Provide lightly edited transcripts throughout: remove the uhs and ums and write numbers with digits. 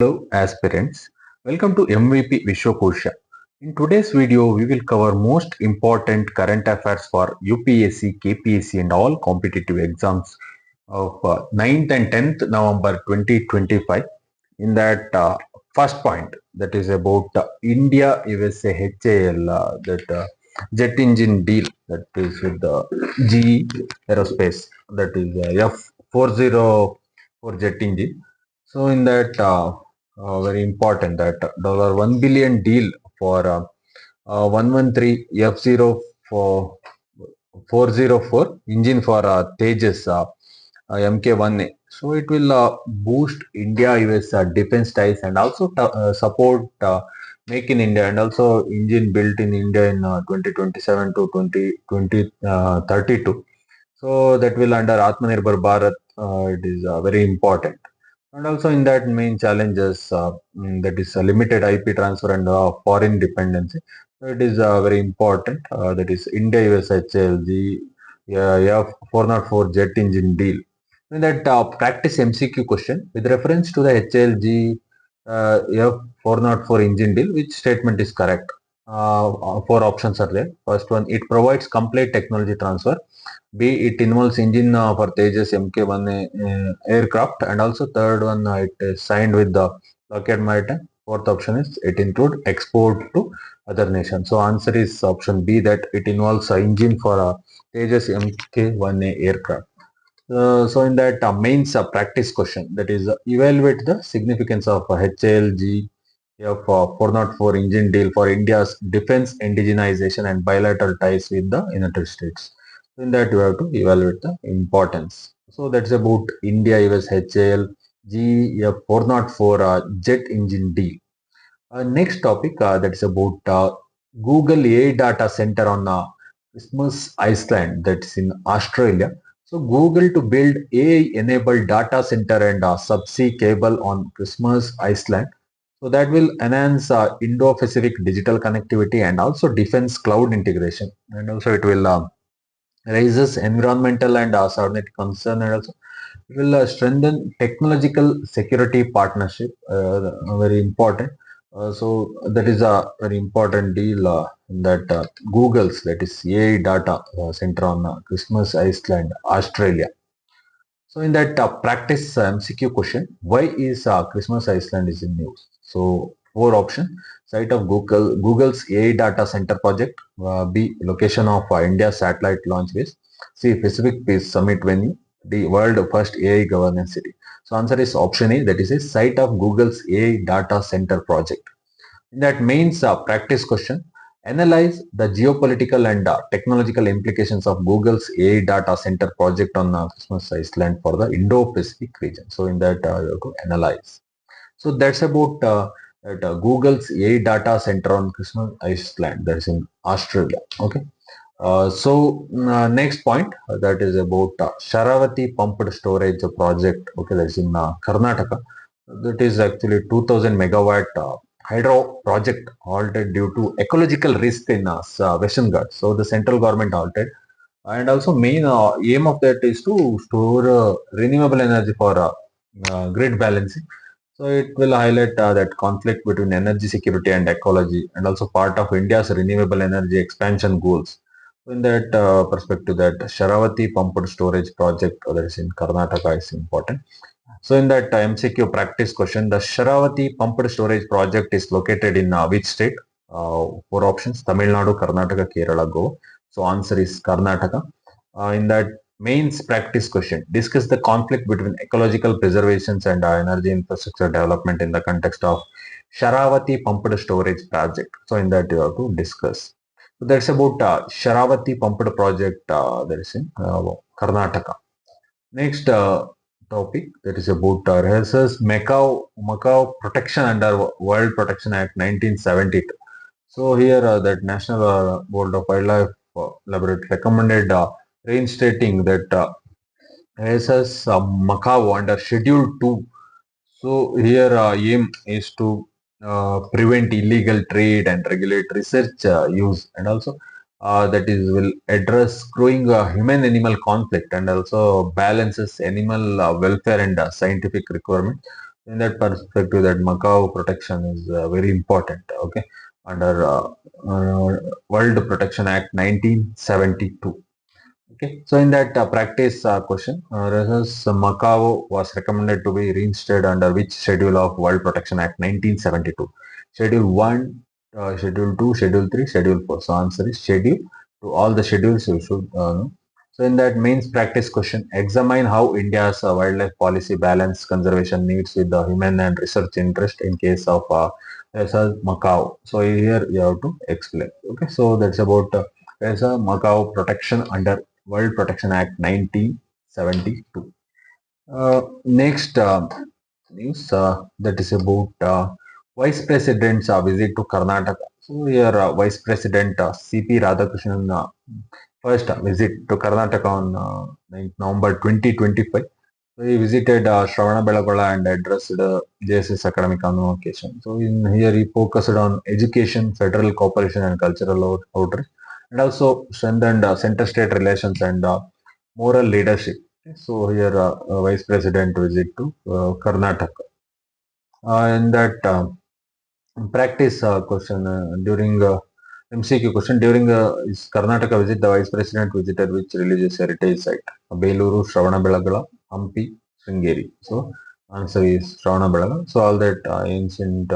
Hello aspirants, welcome to MVP Vishwakosha. In today's video, we will cover most important current affairs for UPSC, KPSC and all competitive exams of 9th and 10th November 2025. In that first point, that is about India USA HAL, that jet engine deal that is with the GE Aerospace, that is F404 jet engine. So in that very important that $1 billion deal for 113 F0 for 404 engine for Tejas MK1A. So it will boost India-US defense ties and also support Make in India and also engine built in India in 2027 to 2032. So that will under Atmanirbhar Bharat. It is very important. And also in that main challenges that is limited IP transfer and foreign dependency. So it is very important. That is India-US HLG, F404 jet engine deal. In that practice MCQ question with reference to the HLG F404 engine deal, which statement is correct? Four options are there. First one, it provides complete technology transfer. B, it involves engine for Tejas MK1 aircraft, and also third one, it is signed with the Lockheed Martin. Fourth option is it include export to other nations. So answer is option B, that it involves engine for Tejas MK1A aircraft. So in that mains practice question, that is evaluate the significance of HALG of 404 engine deal for India's defense indigenization and bilateral ties with the United States. So in that you have to evaluate the importance. So that's about India-US HAL GF 404 jet engine deal. Next topic that is about Google AI data center on Christmas Island, that's in Australia. So Google to build AI-enabled data center and subsea cable on Christmas Island. So that will enhance Indo-Pacific digital connectivity and also defense cloud integration. And also it will raises environmental and sovereignty concern, and also it will strengthen technological security partnership. Very important. So that is a very important deal that Google's, that is AI data center on Christmas Island, Australia. So in that practice MCQ question, why is Christmas Island is in news? So four option: site of Google's AI data center project. B, location of India satellite launch base. C, Pacific Peace Summit venue. D, world first AI governance city. So answer is option A, that is a site of Google's AI data center project. In that means practice question, analyze the geopolitical and technological implications of Google's AI data center project on Christmas Island for the Indo-Pacific region. So in that you have to analyze. So that's about Google's AI data center on Christmas Island, that is in Australia. Okay. Next point that is about Sharavathi pumped storage project. Okay, that's in Karnataka. That is actually 2000 megawatt hydro project halted due to ecological risk in Western Ghats. So the central government halted, and also main aim of that is to store renewable energy for grid balancing. So it will highlight that conflict between energy security and ecology, and also part of India's renewable energy expansion goals. So in that perspective, that Sharavati pumped storage project that is in Karnataka is important. So in that MCQ practice question, the Sharavati pumped storage project is located in which state? Four options: Tamil Nadu, Karnataka, Kerala, Goa. So answer is Karnataka. In that mains practice question, discuss the conflict between ecological preservations and energy infrastructure development in the context of Sharavati pumped storage project. So in that you have to discuss. So that's about Sharavati pumped project that is in Karnataka. Next topic that is about Rhesus Macaque protection under World Protection Act 1972. So here that National Board of Wildlife Laboratory recommended reinstating that Rhesus Macaque under Schedule 2. So here aim is to prevent illegal trade and regulate research use, and also that is will address growing human animal conflict and also balances animal welfare and scientific requirement. In that perspective, that Macau protection is very important. Okay, under World Protection Act 1972. Okay, so in that practice question, Rhesus Macau was recommended to be reinstated under which schedule of World Protection Act 1972? Schedule 1, Schedule 2, Schedule 3, Schedule 4. So answer is schedule. To all the schedules you should know. So in that mains practice question, examine how India's wildlife policy balance conservation needs with the human and research interest in case of Rhesus Macau. So here you have to explain. Okay, so that's about Rhesus Macau protection under World Protection Act 1972. Next news that is about Vice President's visit to Karnataka. So here Vice President C.P. Radhakrishnan first visit to Karnataka on 9th November 2025. So he visited Shravana and addressed JSS academic convocation. So in here he focused on education, federal cooperation and cultural outreach, and also strengthened center-state relations and moral leadership. So here Vice President visit to Karnataka. In that practice question during MCQ question during his Karnataka visit, the Vice President visited which religious heritage site? Beluru, Shravana, Hampi, Sringeri. So answer is Shravana. So all that ancient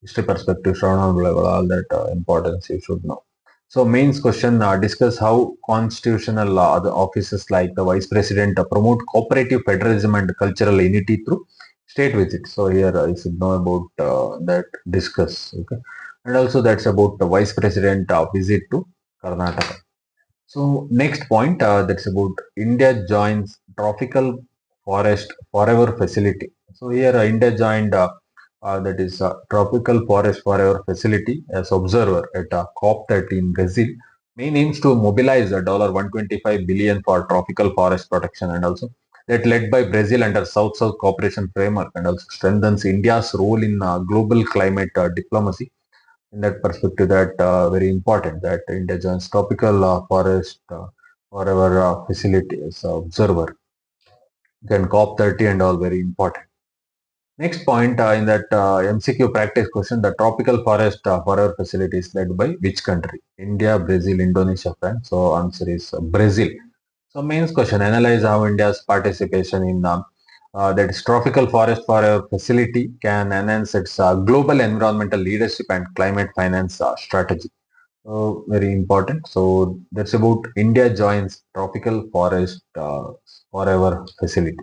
history perspective, Shravana, all that importance you should know. So mains question discuss how constitutional law, the offices like the Vice President promote cooperative federalism and cultural unity through state visit. So here you should know about that discuss. Okay, and also that's about the Vice President visit to Karnataka. So next point that's about India joins Tropical Forest Forever Facility. So here India joined that is Tropical Forest Forever Facility as observer at COP30 in Brazil. Main aims to mobilize $125 billion for tropical forest protection, and also that led by Brazil under South-South Cooperation Framework, and also strengthens India's role in global climate diplomacy. In that perspective, that very important that India joins Tropical Forest Forever Facility as observer. Then COP30 and all very important. Next point in that MCQ practice question, the Tropical Forest Forever Facility is led by which country? India, Brazil, Indonesia, France. So answer is Brazil. So mains question, analyze how India's participation in that is Tropical Forest Forever Facility can enhance its global environmental leadership and climate finance strategy. So very important. So that's about India joins Tropical Forest Forever Facility.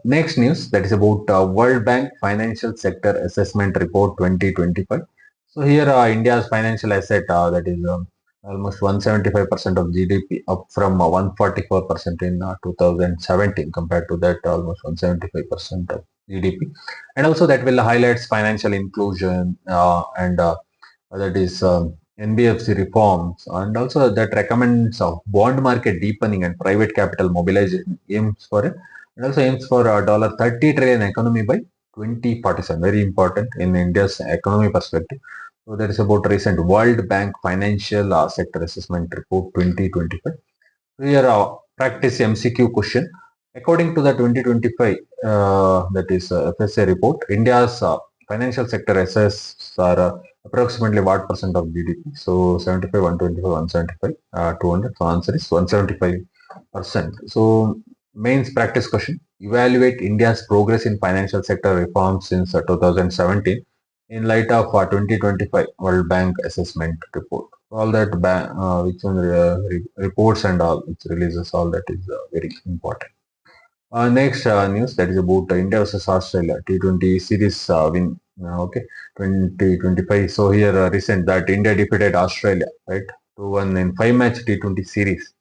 Next news that is about World Bank Financial Sector Assessment Report 2025. So here India's financial asset that is almost 175% of GDP, up from 144% in 2017, compared to that almost 175% of GDP. And also that will highlights financial inclusion and that is NBFC reforms, and also that recommends bond market deepening and private capital mobilization, aims for and also aims for $30 trillion economy by 2047. Very important in India's economy perspective. So that is about recent World Bank Financial Sector Assessment Report 2025. Here practice MCQ question. According to the 2025 that is FSA report, India's financial sector assets are approximately what percent of GDP? So 75, 125, 175, 200. So answer is 175%. So mains practice question. Evaluate India's progress in financial sector reforms since 2017 in light of 2025 World Bank Assessment Report. All that which one reports and all which releases, all that is very important. Next news that is about India versus Australia T20 series win. Okay, 2025. So here recent that India defeated Australia, right, 2-1 in 5-match T20 series,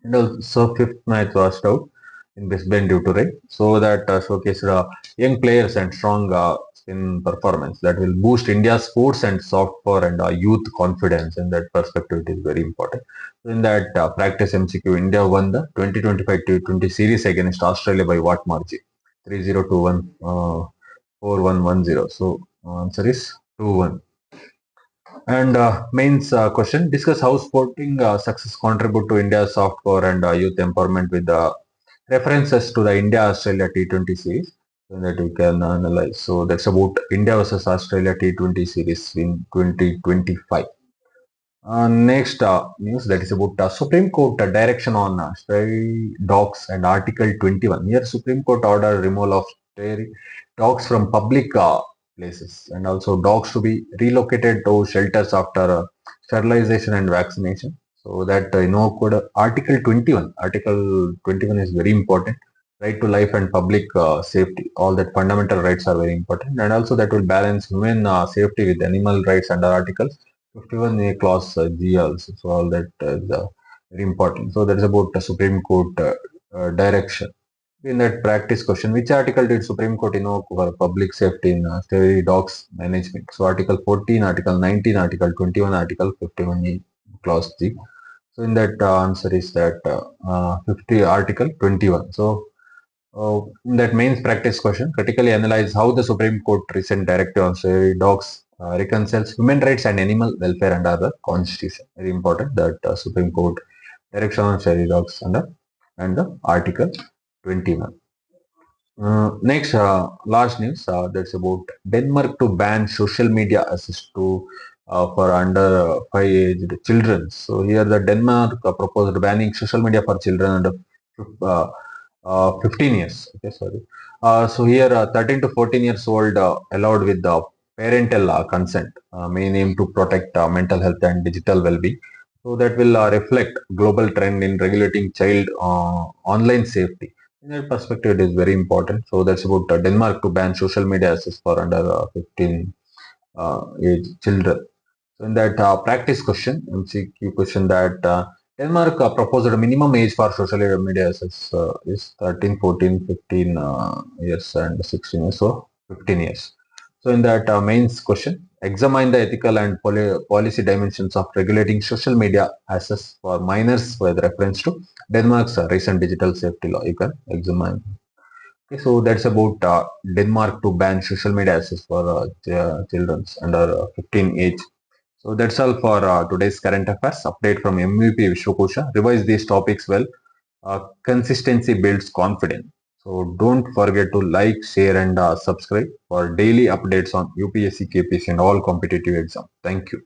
and also fifth match was out in Brisbane due to rain. So that showcased young players and strong spin performance that will boost India's sports and soft power and youth confidence. In that perspective, it is very important. So in that practice MCQ, India won the 2025 T20 series against Australia by what margin? 3-0, 2-1, 4-1, 1-0. So answer is 2-1. And mains question, discuss how sporting success contribute to India's soft power and youth empowerment with references to the India-Australia T20 series. that we can analyze. So that's about India versus Australia T20 series in 2025. Next news, that is about Supreme Court direction on stray dogs and Article 21. Here, Supreme Court order removal of stray dogs from public places, and also dogs to be relocated to shelters after sterilization and vaccination. So that could Article 21 is very important. Right to life and public safety. All that fundamental rights are very important, and also that will balance human safety with animal rights under Article 51A clause G also. So all that is very important. So that is about the Supreme Court direction. In that practice question, which article did Supreme Court invoke for public safety in stray dogs management? So Article 14, Article 19, Article 21, Article 51A clause G. So in that answer is that 50 Article 21. So in that mains practice question, critically analyze how the Supreme Court recent directive on stray dogs reconciles human rights and animal welfare under the Constitution. Very important that Supreme Court direction on stray dogs under and the Article 21. Next, last news that's about Denmark to ban social media access to for under 5 aged children. So here the Denmark proposed banning social media for children under uh, 15 years. Okay, sorry. So here 13 to 14 years old allowed with the parental consent, main aim to protect mental health and digital well-being. So that will reflect global trend in regulating child online safety. In that perspective, it is very important. So that's about Denmark to ban social media access for under 15 age children. So in that practice question, MCQ question, that Denmark proposed a minimum age for social media access is 13, 14, 15 years and 16 years, so 15 years. So in that mains question, examine the ethical and policy dimensions of regulating social media access for minors with reference to Denmark's recent digital safety law. You can examine. Okay, so that's about Denmark to ban social media access for children under 15 age. So that's all for today's current affairs update from MVP Vishwakosha. Revise these topics well. Consistency builds confidence. So don't forget to like, share, and subscribe for daily updates on UPSC, KPSC, and all competitive exams. Thank you.